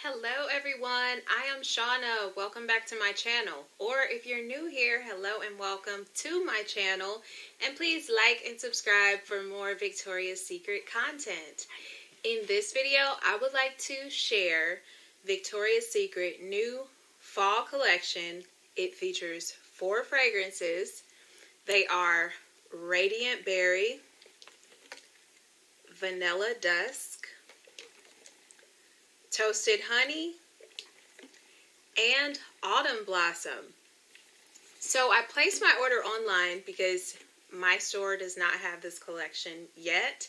Hello everyone, I am Shauna. Welcome back to my channel. Or if you're new here, hello and welcome to my channel. And please like and subscribe for more Victoria's Secret content. In this video, I would like to share Victoria's Secret new fall collection. It features 4 fragrances. They are Radiant Berry, Vanilla Dusk, Toasted Honey, and Autumn Blossom. So I placed my order online because my store does not have this collection yet.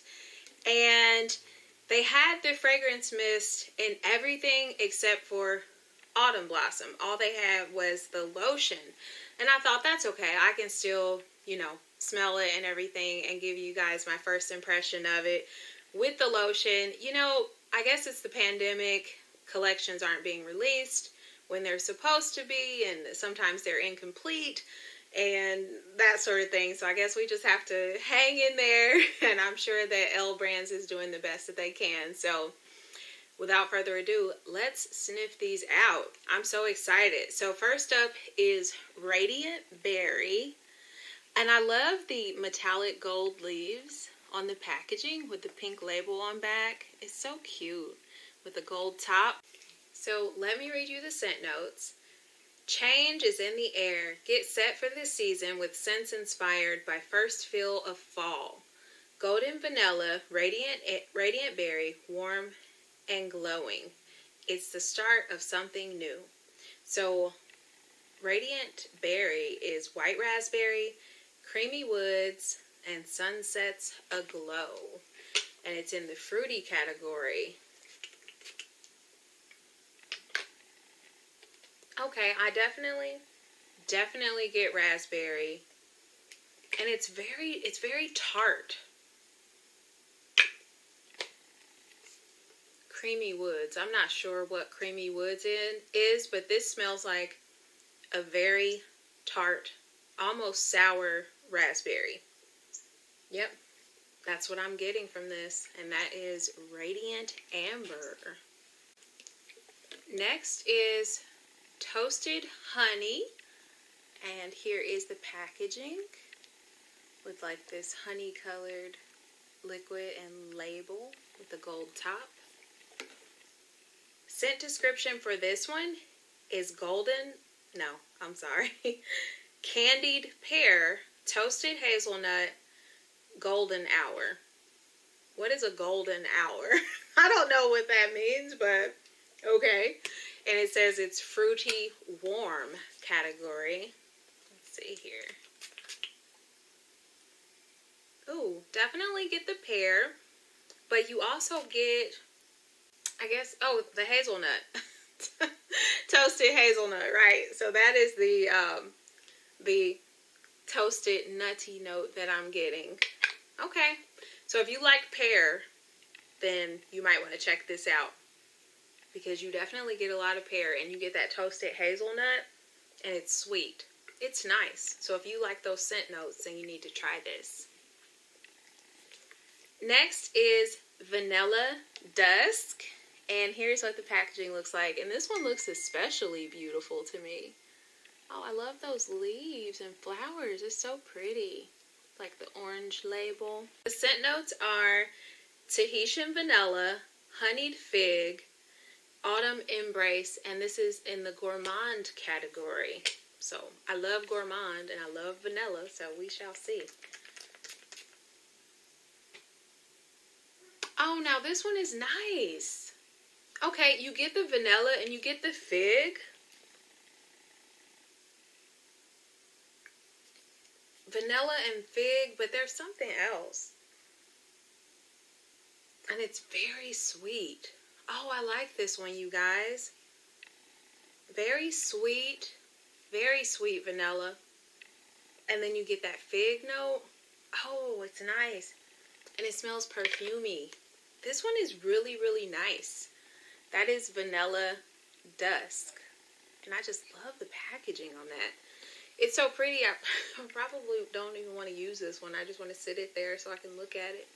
And they had the fragrance mist in everything except for Autumn Blossom. All they had was the lotion. And I thought, that's okay. I can still, smell it and everything and give you guys my first impression of it with the lotion. I guess it's the pandemic. Collections aren't being released when they're supposed to be, and sometimes they're incomplete and that sort of thing. So I guess we just have to hang in there, and I'm sure that L Brands is doing the best that they can. So without further ado, let's sniff these out. I'm so excited. So first up is Radiant Berry, and I love the metallic gold leaves on the packaging with the pink label on back. It's so cute with the gold top. So let me read you the scent notes. Change is in the air. Get set for this season with scents inspired by first feel of fall. Golden vanilla, radiant berry, warm and glowing. It's the start of something new. So Radiant Berry is white raspberry, creamy woods, and sunsets aglow. And it's in the fruity category. Okay, I definitely get raspberry. And it's very tart. Creamy woods. I'm not sure what creamy woods is, but this smells like a very tart, almost sour raspberry. Yep, that's what I'm getting from this, and that is Radiant Amber. Next is Toasted Honey, and here is the packaging with like this honey colored liquid and label with the gold top. Scent description for this one is candied pear, toasted hazelnut, golden hour. What is a golden hour? I don't know what that means, but okay. And it says it's fruity warm category. Let's see here. Ooh, definitely get the pear, but you also get, the hazelnut. Toasted hazelnut, right? So that is the toasted nutty note that I'm getting. Okay, so if you like pear, then you might want to check this out, because you definitely get a lot of pear, and you get that toasted hazelnut, and it's sweet. It's nice. So if you like those scent notes, then you need to try this. Next is Vanilla Dusk, and here's what the packaging looks like, and this one looks especially beautiful to me. Oh, I love those leaves and flowers. It's so pretty. Like the orange label. The scent notes are Tahitian vanilla, honeyed fig, autumn embrace, and this is in the gourmand category. So I love gourmand and I love vanilla, so we shall see. Oh, now this one is nice. Okay, you get the vanilla and you get the fig. Vanilla and fig, but there's something else. And it's very sweet. Oh, I like this one, you guys. Very sweet vanilla. And then you get that fig note. Oh, it's nice. And it smells perfumey. This one is really, really nice. That is Vanilla Dusk. And I just love the packaging on that. It's so pretty. I probably don't even want to use this one. I just want to sit it there so I can look at it.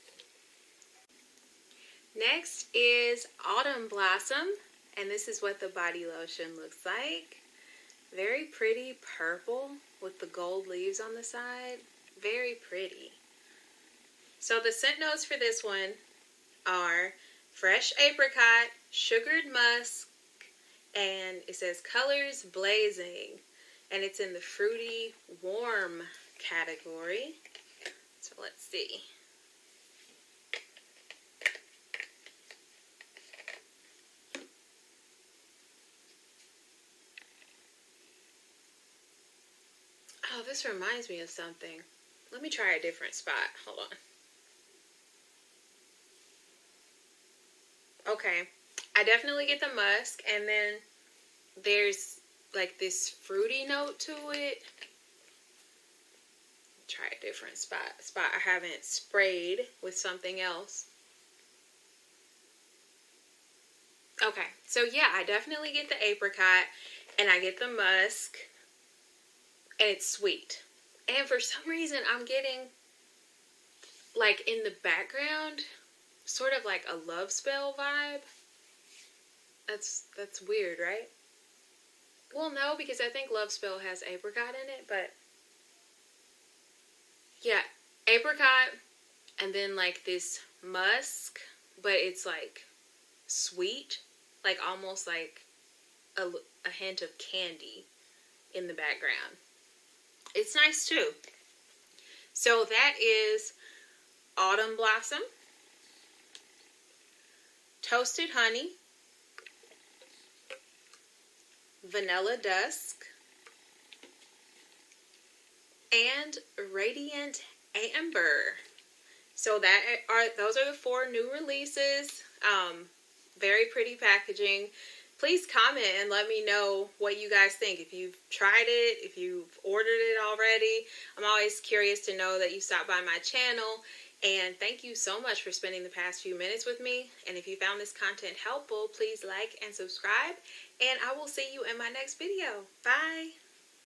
Next is Autumn Blossom. And this is what the body lotion looks like. Very pretty purple with the gold leaves on the side. Very pretty. So the scent notes for this one are fresh apricot, sugared musk, and it says colors blazing. And it's in the fruity warm category. So let's see. Oh, this reminds me of something. Let me try a different spot. Hold on. Okay. I definitely get the musk, and then there's like this fruity note to it. Try a different spot I haven't sprayed with something else. Okay, so yeah, I definitely get the apricot, and I get the musk, and it's sweet. And for some reason, I'm getting, like, in the background, sort of like a love spell vibe. That's weird, right? Well, no, because I think love spell has apricot in it, but yeah, apricot, and then like this musk, but it's like sweet, like almost like a hint of candy in the background. It's nice too. So that is Autumn Blossom, Toasted Honey, Vanilla Dusk, and Radiant Amber. So those are the 4 new releases. Very pretty packaging. Please comment and let me know what you guys think. If you've tried it, if you've ordered it already. I'm always curious to know that you stopped by my channel. And thank you so much for spending the past few minutes with me. And if you found this content helpful, please like and subscribe. And I will see you in my next video. Bye!